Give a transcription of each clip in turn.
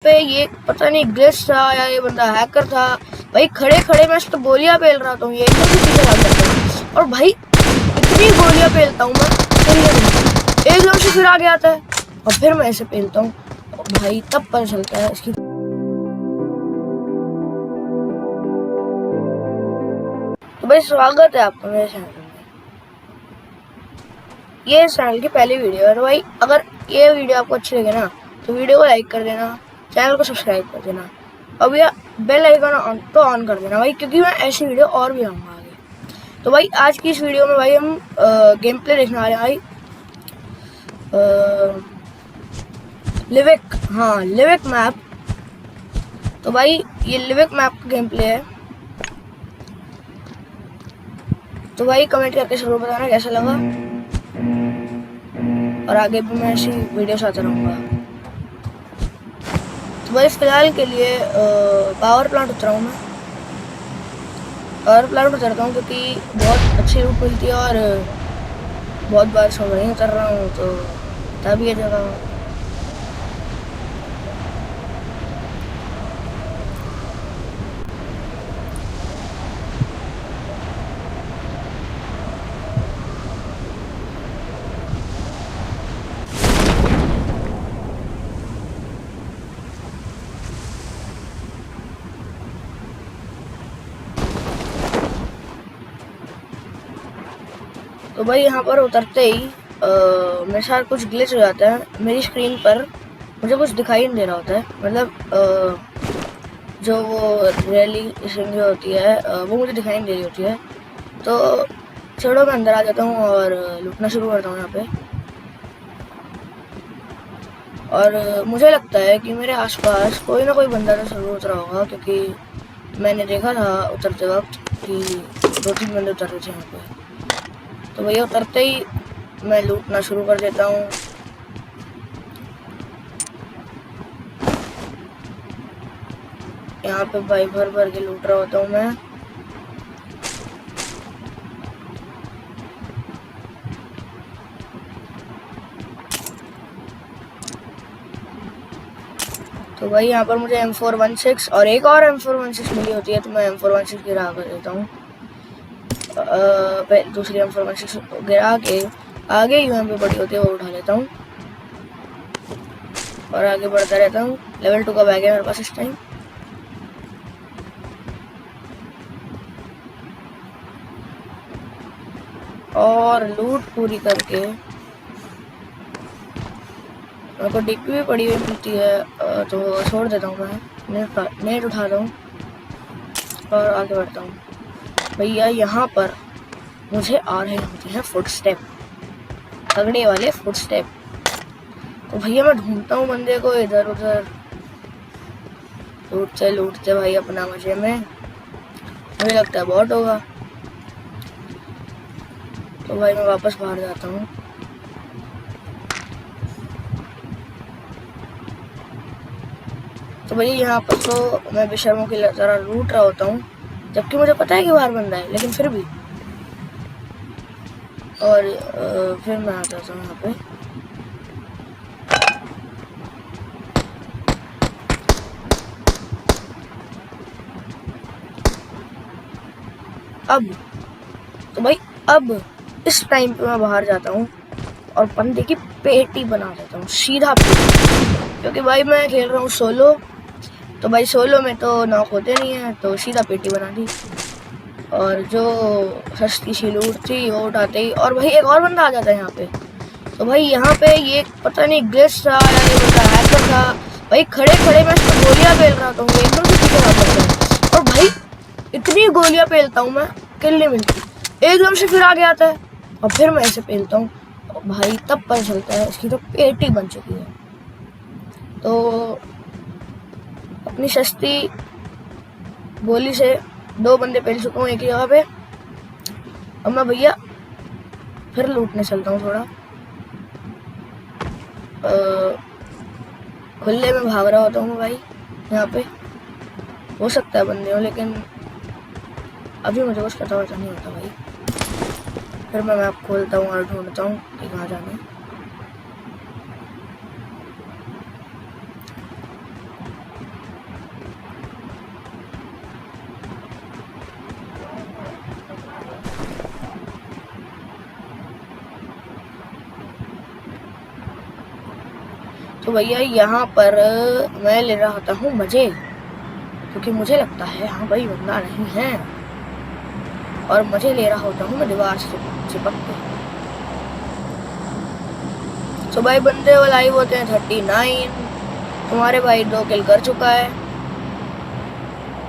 पे ये पता नहीं ग्लिच था या ये बंदा हैकर था भाई। खड़े खड़े मैं तो गोलियां पेल रहा था, ये एकदम से पीछे भाग जाता है और भाई इतनी गोलियां पेलता हूँ मैं, एकदम से फिर आगे आता है और फिर मैं ऐसे पेलता हूँ भाई, तब पता चलता है इसकी। तो भाई स्वागत है आपका मेरे चैनल में। ये चैनल की पहली वीडियो है, तो भाई अगर ये वीडियो आपको अच्छी लगे ना तो वीडियो को लाइक कर देना, चैनल को सब्सक्राइब कर देना और भैया बेल आइकन तो ऑन कर देना भाई, क्योंकि मैं ऐसी वीडियो और भी लाऊंगा आगे। तो भाई आज की इस वीडियो में भाई हम गेम प्ले देखने वाले हैं भाई। लिविक मैप। तो भाई ये लिविक मैप का गेम प्ले है। तो भाई कमेंट करके जरूर बताना कैसा लगा और आगे भी मैं ऐसी वीडियोस आते रहूँगा। तो भाई फिलहाल के लिए पावर प्लांट उतरा हूँ मैं। पावर प्लांट उतरता हूँ क्योंकि बहुत अच्छी लूट मिलती है और बहुत बार सो नहीं उतर रहा हूँ तो तब ये जगह। तो भाई यहाँ पर उतरते ही मेरे साथ कुछ ग्लिच हो जाता है। मेरी स्क्रीन पर मुझे कुछ दिखाई नहीं दे रहा होता है, मतलब जो वो रैली जो होती है वो मुझे दिखाई नहीं दे रही होती है। तो छोड़ो, मैं अंदर आ जाता हूँ और लूटना शुरू करता हूँ यहाँ पे। और मुझे लगता है कि मेरे आसपास कोई ना कोई बंदा तो जरूर उतरा होगा, क्योंकि मैंने देखा था उतरते वक्त कि 2-3 बंदे उतर रहे थे यहाँ पे। तो भैया उतरते ही मैं लूटना शुरू कर देता हूँ। यहाँ पे भाई भर भर के लूट रहा होता हूँ मैं। तो भाई यहाँ पर मुझे M416 और एक और M416 मिली होती है, तो मैं M416 गिरा कर देता हूँ। दूसरी M416 गिरा के आगे UMP पे पड़ी होती है वो उठा लेता हूँ और आगे बढ़ता रहता हूँ। लेवल 2 का बैग है मेरे पास इस टाइम। और लूट पूरी करके मेरे को डिक्की भी पड़ी हुई मिलती है, तो छोड़ देता हूँ मैं, नेट उठाता हूँ और आगे बढ़ता हूँ। भैया यहाँ पर मुझे आ रहे होते हैं फुटस्टेप, तगड़े वाले फुटस्टेप। तो भैया मैं ढूंढता हूँ बंदे को इधर उधर, लूटते लूटते भाई अपना मजे में। मुझे लगता है बॉट होगा, तो भाई मैं वापस बाहर जाता हूँ। तो भैया यहाँ पर तो मैं बेशर्मों की तरह लूट रहा होता हूँ, जबकि मुझे पता है कि बाहर बंदा है, लेकिन फिर भी। और फिर मैं आ जाता हूँ यहाँ पे। अब तो भाई अब इस टाइम पे मैं बाहर जाता हूँ और बंदे की पेटी बना देता हूँ, सीधा पेटी। क्योंकि भाई मैं खेल रहा हूँ सोलो, तो भाई सोलो में तो नॉक होते नहीं है, तो सीधा पेटी बना दी। और जो सस्ती सी लूट थी वो उठाते ही और भाई एक और बंदा आ जाता है यहाँ पे। तो भाई यहाँ पे ये पता नहीं ग्लिच था या ये बंदा हैकर था भाई। खड़े खड़े मैं इसको गोलियां पेल रहा था, एकदम से पीछे भाग जाता है और भाई इतनी गोलियां पेलता हूँ मैं, किल नहीं मिलती, एकदम से फिर आगे आता है और फिर मैं ऐसे पेलता हूँ भाई, तब पता चलता है इसकी तो पेटी बन चुकी है। तो अपनी सस्ती गोली से 2 बंदे पेल चुका हूँ एक ही जगह पे। अब मैं भैया फिर लूटने चलता हूँ थोड़ा। खुले में भाग रहा होता हूँ भाई, यहाँ पे हो सकता है बंदे हो, लेकिन अभी मुझे कुछ पता वता नहीं होता भाई। फिर मैं मैप खोलता हूँ और ढूंढता हूँ कि कहाँ जाना है। तो भैया यहाँ पर मैं ले रहा होता हूँ मजे, क्योंकि मुझे लगता है हाँ भाई बंदा नहीं है, और मजे ले रहा होता हूँ मैं दीवार से चिपक के। तो भाई बंदे वो लाइव होते हैं 39, तुम्हारे भाई 2 किल कर चुका है।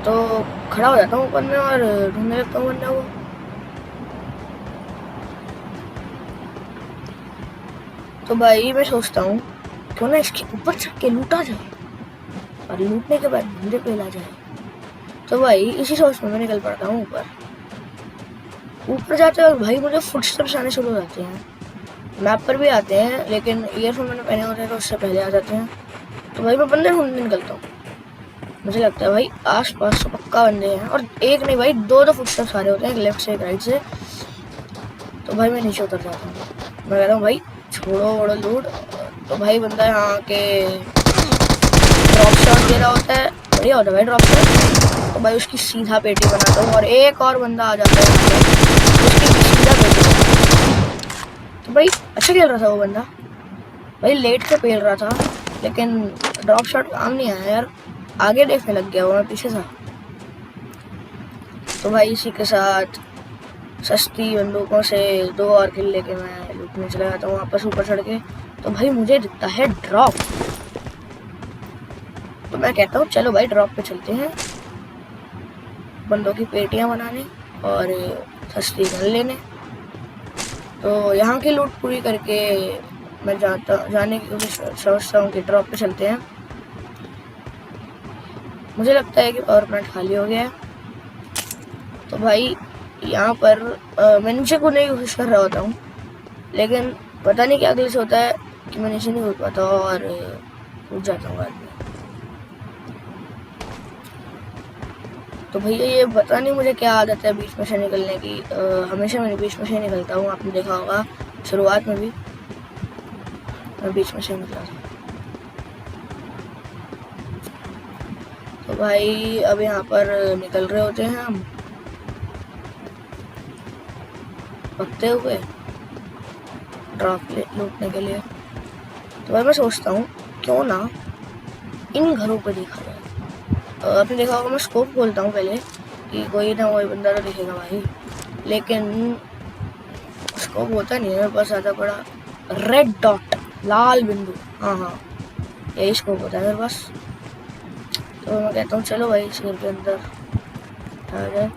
तो खड़ा हो जाता हूँ ऊपर में और ढूंढने लगता हूँ बंदा को। तो भाई मैं सोचता हूँ क्यों ना इसके ऊपर चढ़ के लूटा जाए, और लूटने के बाद बंदे पे ला जाए। तो भाई इसी सोच में मैं निकल पड़ता हूँ ऊपर। ऊपर जाते वक्त भाई मुझे फुटस्टेप्स आने शुरू हो जाते हैं, मैप पर भी आते हैं, लेकिन ईयरफोन मैंने पहने होते हैं तो उससे पहले आ जाते हैं। तो भाई मैं बंदे ढूंढने निकलता हूँ। मुझे लगता है भाई आस पास तो पक्का बंदे हैं, और एक नहीं भाई 2 फुटस्टेप्स आ रहे होते हैं, एक लेफ्ट से एक राइट से। तो भाई मैं नीचे उतर जाता हूँ, मैं कहता हूँ भाई छोड़ो वोड़ो लूट। तो भाई बंदा यहाँ के ड्रॉप शॉट दे रहा होता है, बढ़िया होता है भाई ड्रॉप शॉट। तो भाई उसकी सीधा पेटी बनाता हूँ, और एक और बंदा आ जाता है यहाँ पे, उसकी भी सीधा पेटी। तो भाई अच्छा खेल रहा था वो बंदा, भाई लेट के पेल रहा था, लेकिन ड्रॉप शॉट काम नहीं आया यार, आगे देखने लग गया वो, मैं पीछे था। तो भाई इसी के साथ सस्ती बंदूकों से 2 और किल लेके मैं लूटने चला जाता हूँ वापस ऊपर चढ़ के। तो भाई मुझे दिखता है ड्रॉप, तो मैं कहता हूँ चलो भाई ड्रॉप पे चलते हैं, बंदों की पेटियाँ बनाने और सस्ती गन लेने। तो यहाँ की लूट पूरी करके मैं जाने की कोशिश सोचता हूँ कि ड्रॉप पे चलते हैं। मुझे लगता है कि पावर प्लांट खाली हो गया है। तो भाई यहाँ पर मैं नीचे कूदने की कोशिश कर रहा होता हूँ, लेकिन पता नहीं क्या ग्लिच होता है कि मैं नीचे नहीं कूद पाता और कूद जाता हूँ बाद में। तो भैया ये पता नहीं मुझे क्या आदत है बीच में से निकलने की, हमेशा मैं बीच में से निकलता हूँ, आपने देखा होगा शुरुआत में भी मैं बीच में से निकला था। तो भाई अब यहाँ पर निकल रहे होते हैं हम पकते हुए ड्रॉप लूटने के लिए। तो भाई मैं सोचता हूँ क्यों ना इन घरों पर देखा जाए। आपने देखा होगा मैं स्कोप खोलता हूँ पहले कि कोई ना कोई बंदा तो दिखेगा भाई, लेकिन स्कोप होता नहीं है मेरे पास ज़्यादा बड़ा, रेड डॉट लाल बिंदु, हाँ यही स्कोप होता है मेरे पास। तो मैं कहता हूँ चलो भाई इस घर के अंदर आ जाए।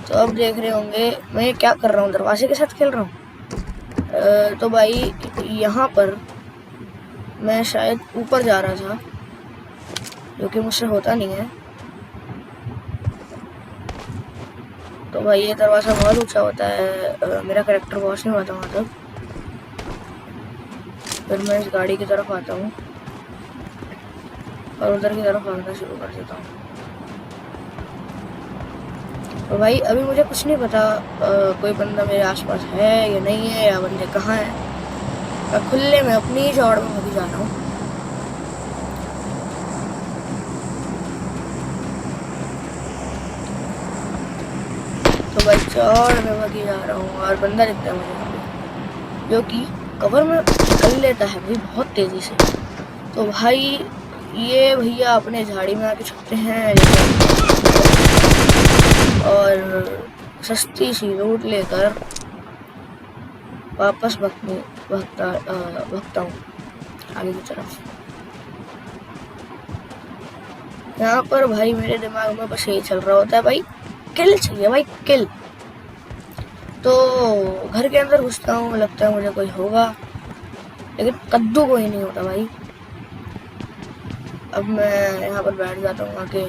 तो अब देख रहे होंगे मैं क्या कर रहा हूँ, दरवाजे के साथ खेल रहा हूँ। तो भाई यहाँ पर मैं शायद ऊपर जा रहा था, जो कि मुझसे होता नहीं है। तो भाई ये दरवाज़ा बहुत ऊंचा होता है, मेरा कैरेक्टर वॉश नहीं होता वहाँ तक। फिर मैं इस गाड़ी की तरफ आता हूँ और उधर की तरफ भागना शुरू कर देता हूँ। तो भाई अभी मुझे कुछ नहीं पता कोई बंदा मेरे आसपास है या नहीं है, या बंदे कहाँ हैं। मैं खुले में अपनी ही चौड़ में भागी जा रहा हूँ। तो भाई चौड़ में भागी जा रहा हूँ और बंदा दिखता है मुझे, जो कि कवर में निकल लेता है भाई बहुत तेज़ी से। तो भाई ये भैया अपने झाड़ी में आके छुपते हैं और सस्ती सी लूट लेकर वापस भगता हूँ आगे की तरफ। यहाँ पर भाई मेरे दिमाग में बस यही चल रहा होता है भाई किल चाहिए भाई किल। तो घर के अंदर घुसता हूँ, लगता है मुझे कोई होगा, लेकिन कद्दू कोई नहीं होता भाई। अब मैं यहाँ पर बैठ जाता हूँ आके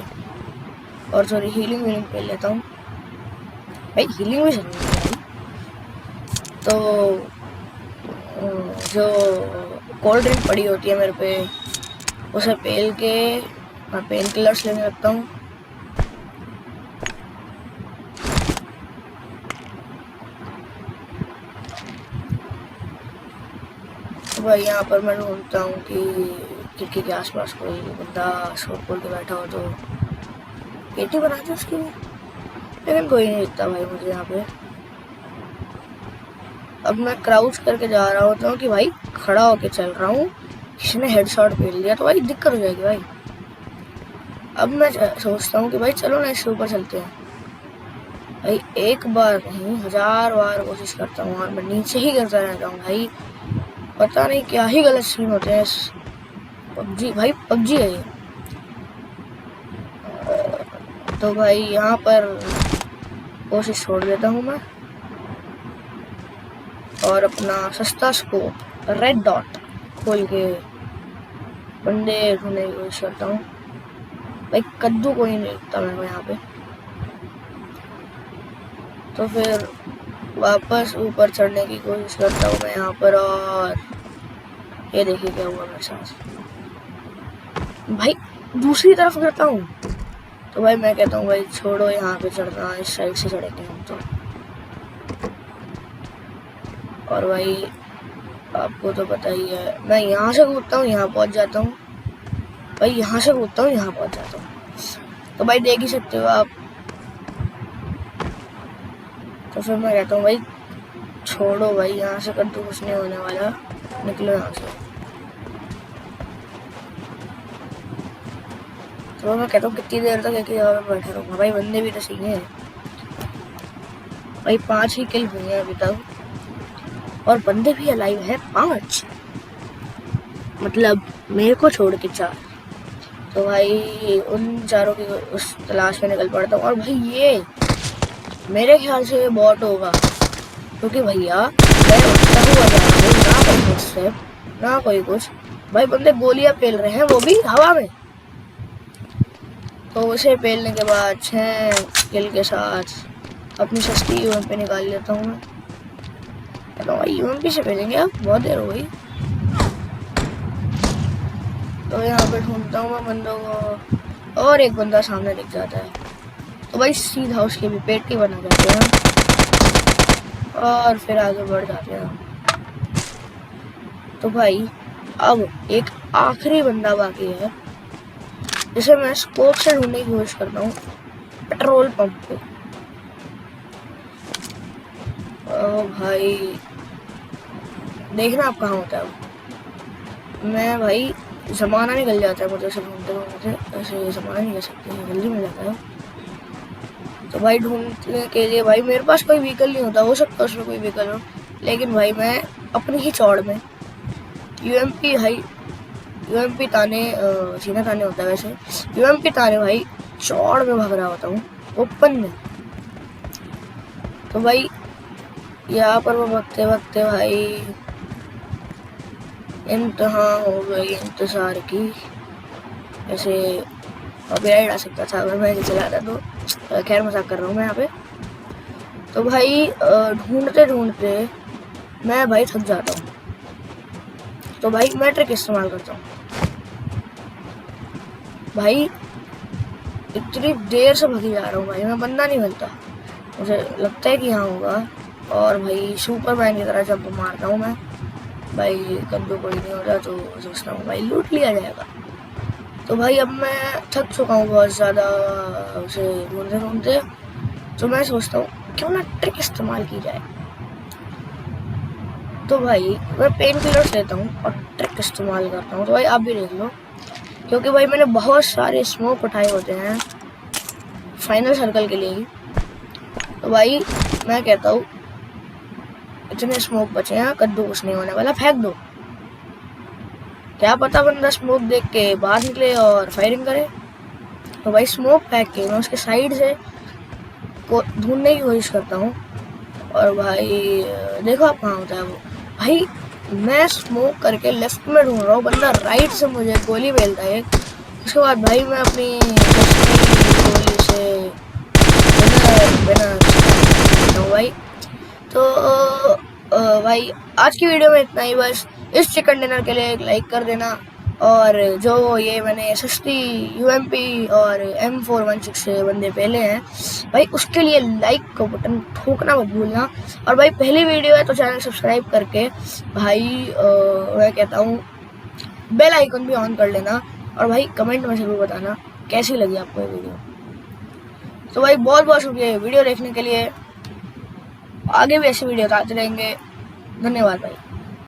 और थोड़ी हीलिंग कर लेता हूँ भाई, हीलिंग भी जरूरी है भाई। तो जो कोल्ड ड्रिंक पड़ी होती है मेरे पे, उसे पेल के मैं पेन किलर्स लेने लगता हूँ। तो भाई यहाँ पर मैं ढूंढता हूँ कि खिड़की के आसपास कोई बंदा शॉप खोल के बैठा हो तो पेटी बना दे उसकी, लेकिन कोई नहीं दिखता भाई मुझे यहाँ पे। अब मैं क्राउच करके जा रहा होता हूँ कि भाई खड़ा होके चल रहा हूँ किसी ने हेडशॉट फेल दिया तो भाई दिक्कत हो जाएगी भाई। अब मैं सोचता हूँ कि भाई चलो ना इसके ऊपर चलते हैं भाई। एक बार नहीं 1000 बार कोशिश करता हूँ और मैं नीचे ही गिरता रहता हूँ भाई। पता नहीं क्या ही गलत सीन होते हैं इस पबजी। भाई पबजी है ये। तो भाई यहाँ पर कोशिश छोड़ देता हूँ मैं और अपना सस्ता स्कोप रेड डॉट खोल के बंदे ढूंढने की कोशिश करता हूँ भाई। कद्दू को ही नहीं दिखता मेरे को यहाँ पे। तो फिर वापस ऊपर चढ़ने की कोशिश करता हूँ मैं यहाँ पर। और ये देखिए क्या हुआ मेरे साथ भाई। दूसरी तरफ गिरता हूँ तो भाई मैं कहता हूँ भाई छोड़ो यहाँ पे चढ़ना, इस साइड से चढ़ेंगे हम तो। और भाई आपको तो पता ही है, मैं यहाँ से कूदता हूँ यहाँ पहुँच जाता हूँ भाई, यहाँ से कूदता हूँ यहाँ पहुँच जाता हूँ। तो भाई देख ही सकते हो आप। तो फिर मैं कहता हूँ भाई छोड़ो भाई, यहाँ से कद्दू कुछ नहीं होने वाला, निकलो यहाँ से। तो मैं कहता हूँ कितनी देर तक एक ही जगह बैठा रहूँगा भाई। बंदे भी तो सही हैं भाई, 5 ही किल हुई हैं अभी तक और बंदे भी अलाइव है 5, मतलब मेरे को छोड़ के 4। तो भाई उन चारों की उस तलाश में निकल पड़ता हूँ। और भाई ये मेरे ख्याल से ये बॉट होगा, क्योंकि भैया मैं उठता हुआ जा रहा हूँ, ना कोई कुछ स्टेप ना कोई कुछ। भाई बंदे गोलियां पेल रहे हैं, वो भी हवा में। तो उसे पेलने के बाद 6 किल के साथ अपनी सस्ती यूएमपी निकाल लेता हूँ मैं। तो भाई यूएमपी से पेलेंगे, अब बहुत देर हो गई। तो यहाँ पे ढूंढता हूँ मैं बंदों को और एक बंदा सामने दिख जाता है। तो भाई सीधा उसकी भी पेटी बना जाते हैं और फिर आगे बढ़ जाते हैं। तो भाई अब एक आखिरी बंदा बाकी है जिसे मैं स्कोप से ढूंढने की कोशिश करता हूँ पेट्रोल पंप पे। ओ भाई देखना आप कहाँ होता है। मैं भाई ज़माना निकल जाता है मुझे, उसे ढूंढते ढूंढते ऐसे ज़माना नहीं कर सकते, जल्दी मिल जाता है। तो भाई ढूंढने के लिए भाई मेरे पास कोई व्हीकल नहीं होता, हो सकता है उसमें कोई व्हीकल हो, लेकिन भाई मैं अपनी ही चौड़ में यूएमपी भाई यूएमपी ताने सीना ताने होता है वैसे, यूएमपी ताने भाई चौड़ में भाग रहा होता हूँ ओपन में। तो भाई यहाँ पर वो भगते भगते भाई इंतहा हो गई इंतजार की। ऐसे कॉपीराइट आ सकता था अगर मैं ऐसे चलाता तो, खैर मजाक कर रहा हूँ मैं यहाँ पे। तो भाई ढूंढते ढूंढते मैं भाई थक जाता हूँ। तो भाई मैं ट्रिक इस्तेमाल करता हूँ भाई। इतनी देर से भगी जा रहा हूँ भाई, मैं बंदा नहीं मिलता। मुझे लगता है कि यहाँ होगा और भाई सुपरमैन की तरह जब मारता हूँ मैं भाई, कद्दू कोई नहीं होता तो सोचता हूँ भाई लूट लिया जाएगा। तो भाई अब मैं थक चुका हूँ बहुत ज़्यादा उसे ढूंढते ढूंढते। तो मैं सोचता हूँ क्यों ना ट्रिक इस्तेमाल की जाए। तो भाई मैं पेन किलर्स लेता हूँ और ट्रिक इस्तेमाल करता हूँ। तो भाई आप भी देख लो, क्योंकि भाई मैंने बहुत सारे स्मोक उठाए होते हैं फाइनल सर्कल के लिए ही। तो भाई मैं कहता हूँ इतने स्मोक बचे हैं, कद्दू कुछ नहीं होने वाला, फेंक दो। क्या पता बंदा स्मोक देख के बाहर निकले और फायरिंग करे। तो भाई स्मोक फेंक के मैं उसके साइड से को ढूंढने की कोशिश करता हूँ। और भाई देखो आप कहाँ होता है वो। भाई मैं स्मोक करके लेफ्ट में ढूंढ रहा हूँ, बंदा राइट से मुझे गोली बेलता है। उसके बाद भाई मैं अपनी गोली से बिना भाई। तो भाई आज की वीडियो में इतना ही बस। इस चिकन डिनर के लिए एक लाइक कर देना, और जो ये मैंने सस्ती यूएमपी और M416 से बंदे पहले हैं भाई, उसके लिए लाइक का बटन ठोकना मत भूलना। और भाई पहली वीडियो है तो चैनल सब्सक्राइब करके भाई मैं कहता हूँ बेल आइकन भी ऑन कर लेना। और भाई कमेंट में जरूर बताना कैसी लगी आपको ये वीडियो। तो भाई बहुत बहुत शुक्रिया वीडियो देखने के लिए, आगे भी ऐसी वीडियो आते रहेंगे। धन्यवाद भाई।